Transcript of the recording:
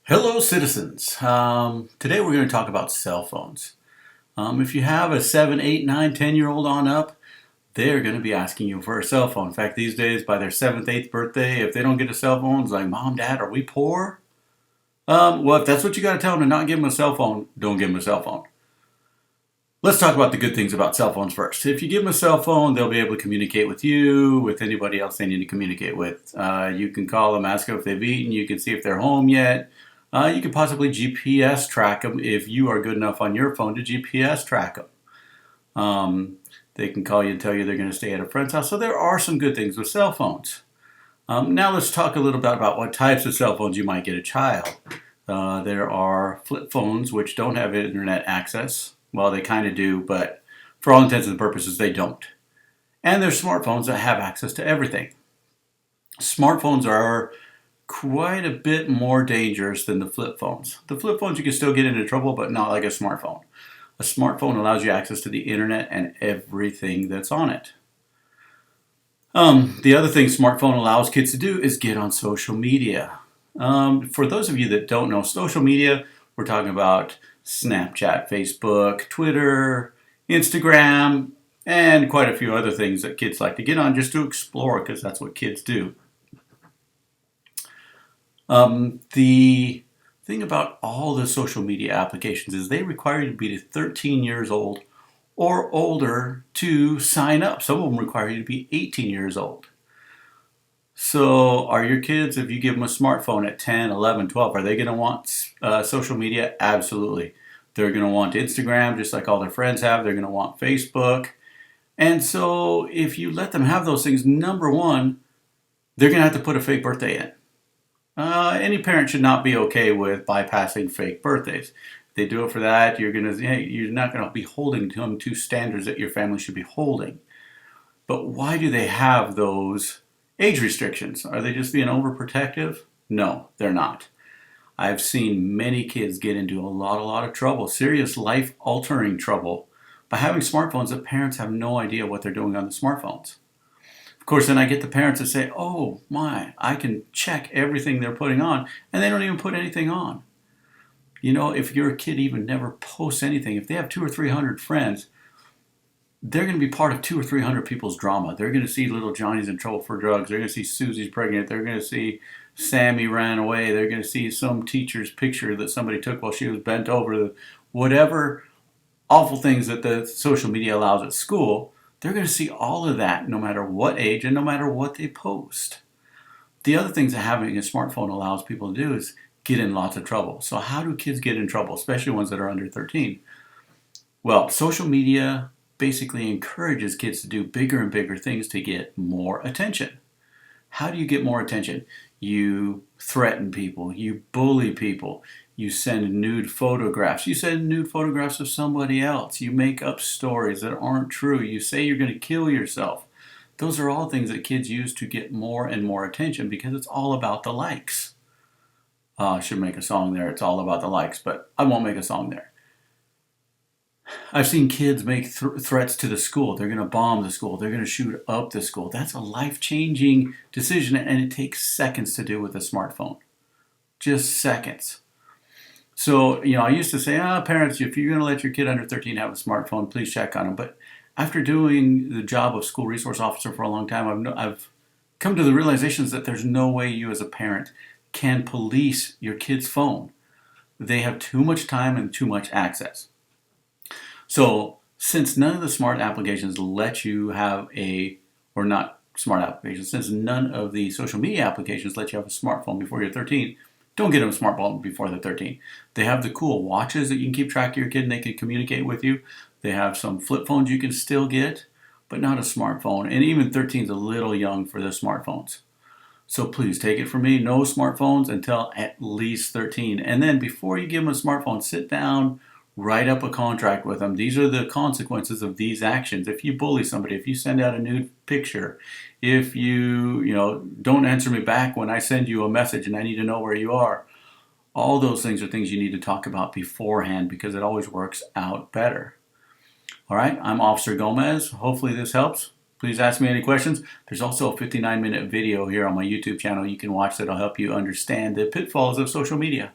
Hello, citizens. Today we're going to talk about cell phones. If you have a 7, 8, 9, 10-year-old on up, they're going to be asking you for a cell phone. In fact, these days, by their 7th, 8th birthday, if they don't get a cell phone, it's like, Mom, Dad, are we poor? Well, if that's what you got to tell them to not give them a cell phone, don't give them a cell phone. Let's talk about the good things about cell phones first. If you give them a cell phone, they'll be able to communicate with you, with anybody else they need to communicate with. You can call them, ask them if they've eaten. You can see if they're home yet. You could possibly GPS track them if you are good enough on your phone to GPS track them. They can call you and tell you they're going to stay at a friend's house. So there are some good things with cell phones. Now let's talk a little bit about what types of cell phones you might get a child. There are flip phones which don't have internet access. Well, they kind of do, but for all intents and purposes, they don't. And there's smartphones that have access to everything. Smartphones are quite a bit more dangerous than the flip phones. The flip phones you can still get into trouble, but not like a smartphone. A smartphone allows you access to the internet and everything that's on it. The other thing smartphone allows kids to do is get on social media. For those of you that don't know, social media, we're talking about Snapchat, Facebook, Twitter, Instagram, and quite a few other things that kids like to get on just to explore because that's what kids do. The thing about all the social media applications is they require you to be 13 years old or older to sign up. Some of them require you to be 18 years old. So are your kids, if you give them a smartphone at 10, 11, 12, are they going to want social media? Absolutely. They're going to want Instagram just like all their friends have. They're going to want Facebook. And so if you let them have those things, number one, they're going to have to put a fake birthday in. Any parent should not be okay with bypassing fake birthdays. If they do it for that, you're not going to be holding them to standards that your family should be holding. But why do they have those age restrictions? Are they just being overprotective? No, they're not. I've seen many kids get into a lot of trouble, serious life-altering trouble, by having smartphones that parents have no idea what they're doing on the smartphones. Of course, then I get the parents that say, oh my, I can check everything they're putting on, and they don't even put anything on. You know, if your kid even never posts anything, if they have 200 or 300 friends, they're going to be part of 200 or 300 people's drama. They're going to see little Johnny's in trouble for drugs. They're going to see Susie's pregnant. They're going to see Sammy ran away. They're going to see some teacher's picture that somebody took while she was bent over. Whatever awful things that the social media allows at school, they're going to see all of that no matter what age and no matter what they post. The other things that having a smartphone allows people to do is get in lots of trouble. So how do kids get in trouble, especially ones that are under 13? Well, social media basically encourages kids to do bigger and bigger things to get more attention. How do you get more attention? You threaten people, you bully people, you send nude photographs. You send nude photographs of somebody else. You make up stories that aren't true. You say you're going to kill yourself. Those are all things that kids use to get more and more attention because it's all about the likes. I should make a song there. It's all about the likes, but I won't make a song there. I've seen kids make threats to the school. They're going to bomb the school. They're going to shoot up the school. That's a life-changing decision, and it takes seconds to do with a smartphone. Just seconds. So, I used to say, parents, if you're going to let your kid under 13 have a smartphone, please check on them. But after doing the job of school resource officer for a long time, I've come to the realizations that there's no way you as a parent can police your kid's phone. They have too much time and too much access. So, since none of the smart applications let you have since none of the social media applications let you have a smartphone before you're 13, don't get them a smartphone before they're 13. They have the cool watches that you can keep track of your kid and they can communicate with you. They have some flip phones you can still get, but not a smartphone. And even 13 is a little young for the smartphones. So please take it from me, no smartphones until at least 13. And then before you give them a smartphone, sit down, write up a contract with them. These are the consequences of these actions. If you bully somebody, if you send out a nude picture, if you don't answer me back when I send you a message and I need to know where you are, all those things are things you need to talk about beforehand because it always works out better. All right, I'm Officer Gomez. Hopefully this helps. Please ask me any questions. There's also a 59-minute video here on my YouTube channel you can watch that'll help you understand the pitfalls of social media.